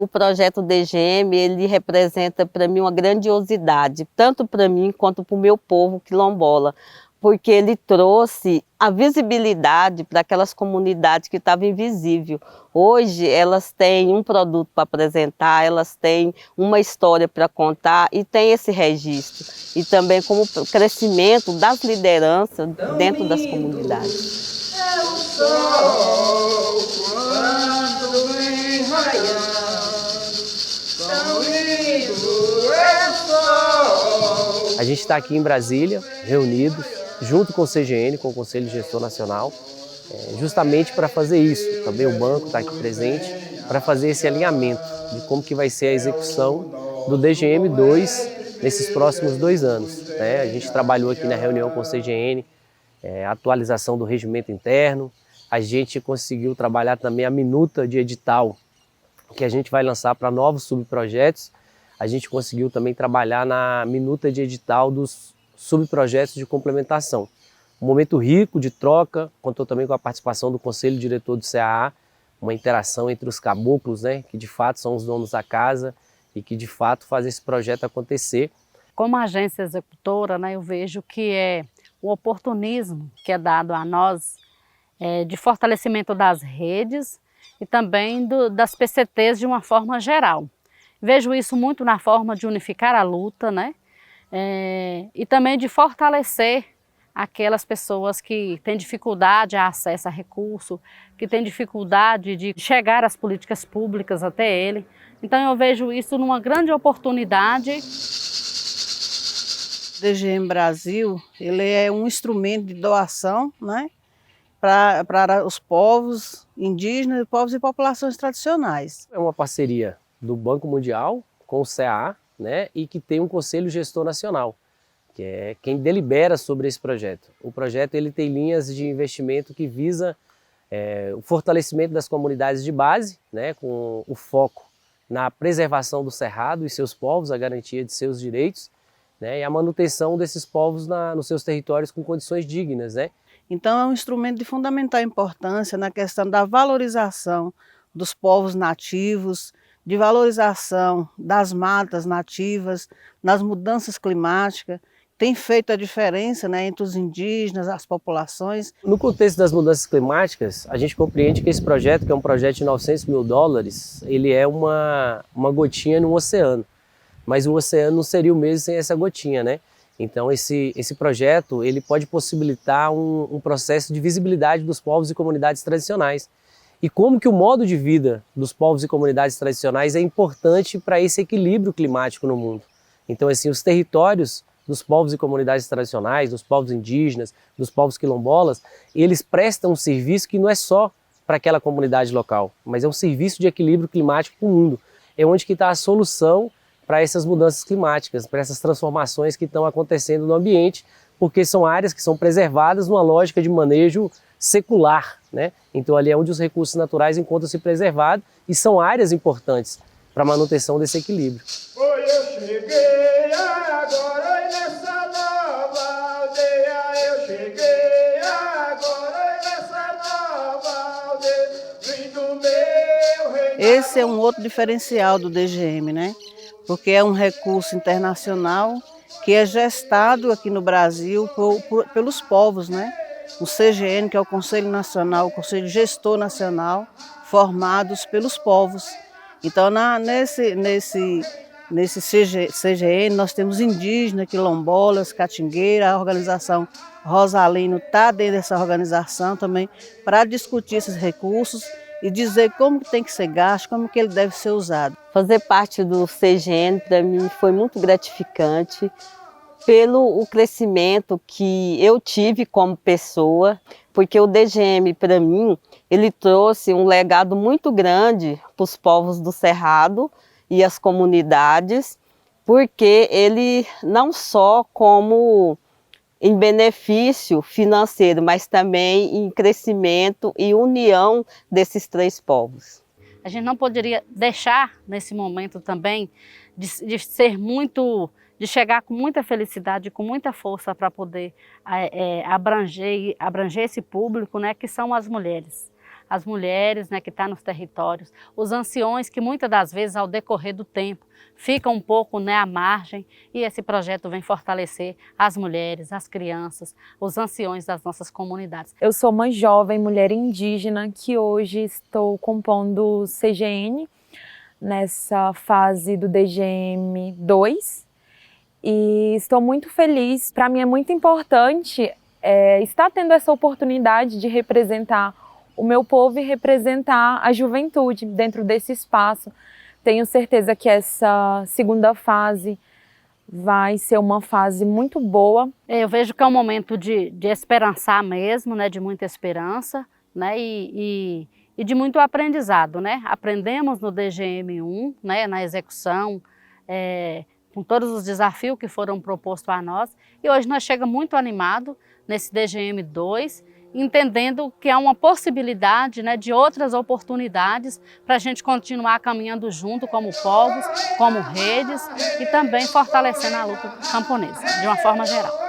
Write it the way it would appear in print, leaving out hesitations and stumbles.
O projeto DGM, ele representa para mim uma grandiosidade, tanto para mim quanto para o meu povo quilombola, porque ele trouxe a visibilidade para aquelas comunidades que estavam invisíveis. Hoje elas têm um produto para apresentar, elas têm uma história para contar e tem esse registro. E também como crescimento das lideranças dentro das comunidades. É o sol quando vem raiando, tão lindo é o sol. A gente está aqui em Brasília, reunidos, junto com o CGN, com o Conselho Gestor Nacional, justamente para fazer isso. Também o banco está aqui presente para fazer esse alinhamento de como que vai ser a execução do DGM-2 nesses próximos 2 anos. A gente trabalhou aqui na reunião com o CGN, atualização do regimento interno, a gente conseguiu trabalhar também a minuta de edital que a gente vai lançar para novos subprojetos. A gente conseguiu também trabalhar na minuta de edital dos subprojetos de complementação. Um momento rico de troca, contou também com a participação do Conselho Diretor do CAA, uma interação entre os caboclos, que de fato são os donos da casa e que de fato fazem esse projeto acontecer. Como agência executora, eu vejo que é o oportunismo que é dado a nós de fortalecimento das redes e também das PCTs de uma forma geral. Vejo isso muito na forma de unificar a luta, e também de fortalecer aquelas pessoas que têm dificuldade a acesso a recurso, que têm dificuldade de chegar às políticas públicas até ele. Então eu vejo isso numa grande oportunidade. O DGM Brasil, ele é um instrumento de doação, para os povos indígenas, povos e populações tradicionais. É uma parceria do Banco Mundial com o CAA, e que tem um Conselho Gestor Nacional, que é quem delibera sobre esse projeto. O projeto ele tem linhas de investimento que visa o fortalecimento das comunidades de base, com o foco na preservação do cerrado e seus povos, a garantia de seus direitos, e a manutenção desses povos nos seus territórios com condições dignas. Então é um instrumento de fundamental importância na questão da valorização dos povos nativos, de valorização das matas nativas, nas mudanças climáticas, tem feito a diferença entre os indígenas, as populações. No contexto das mudanças climáticas, a gente compreende que esse projeto, que é um projeto de US$ 900 mil, ele é uma gotinha no oceano. Mas o oceano não seria o mesmo sem essa gotinha, Então esse projeto ele pode possibilitar um processo de visibilidade dos povos e comunidades tradicionais. E como que o modo de vida dos povos e comunidades tradicionais é importante para esse equilíbrio climático no mundo. Então assim, os territórios dos povos e comunidades tradicionais, dos povos indígenas, dos povos quilombolas, eles prestam um serviço que não é só para aquela comunidade local, mas é um serviço de equilíbrio climático para o mundo. É onde que está a solução para essas mudanças climáticas, para essas transformações que estão acontecendo no ambiente, porque são áreas que são preservadas numa lógica de manejo secular, Então ali é onde os recursos naturais encontram-se preservados e são áreas importantes para a manutenção desse equilíbrio. Oi, eu cheguei agora nessa nova aldeia, eu cheguei agora nessa nova aldeia, vim do meu reinado. Esse é um outro diferencial do DGM, porque é um recurso internacional que é gestado aqui no Brasil pelos povos, O CGN, que é o Conselho Nacional, o Conselho Gestor Nacional, formados pelos povos. Então, nesse CGN, nós temos indígenas, quilombolas, catingueira, a organização Rosalino está dentro dessa organização também para discutir esses recursos e dizer como tem que ser gasto, como que ele deve ser usado. Fazer parte do CGN para mim foi muito gratificante pelo crescimento que eu tive como pessoa, porque o DGM para mim ele trouxe um legado muito grande para os povos do Cerrado e as comunidades, porque ele não só como em benefício financeiro, mas também em crescimento e união desses 3 povos. A gente não poderia deixar nesse momento também de chegar com muita felicidade, com muita força para poder abranger esse público, que são as mulheres. as mulheres, né, que estão nos territórios, os anciões que muitas das vezes ao decorrer do tempo ficam um pouco, né, à margem, e esse projeto vem fortalecer as mulheres, as crianças, os anciões das nossas comunidades. Eu sou uma jovem mulher indígena que hoje estou compondo o CGN nessa fase do DGM 2 e estou muito feliz. Para mim é muito importante estar tendo essa oportunidade de representar o meu povo e representar a juventude dentro desse espaço. Tenho certeza que essa segunda fase vai ser uma fase muito boa. Eu vejo que é um momento de esperançar mesmo, né, de muita esperança, né, e de muito aprendizado, né? Aprendemos no DGM-1, né, na execução, com todos os desafios que foram propostos a nós, e hoje nós chegamos muito animados nesse DGM-2, entendendo que há uma possibilidade, né, de outras oportunidades para a gente continuar caminhando junto como povos, como redes e também fortalecendo a luta camponesa, de uma forma geral.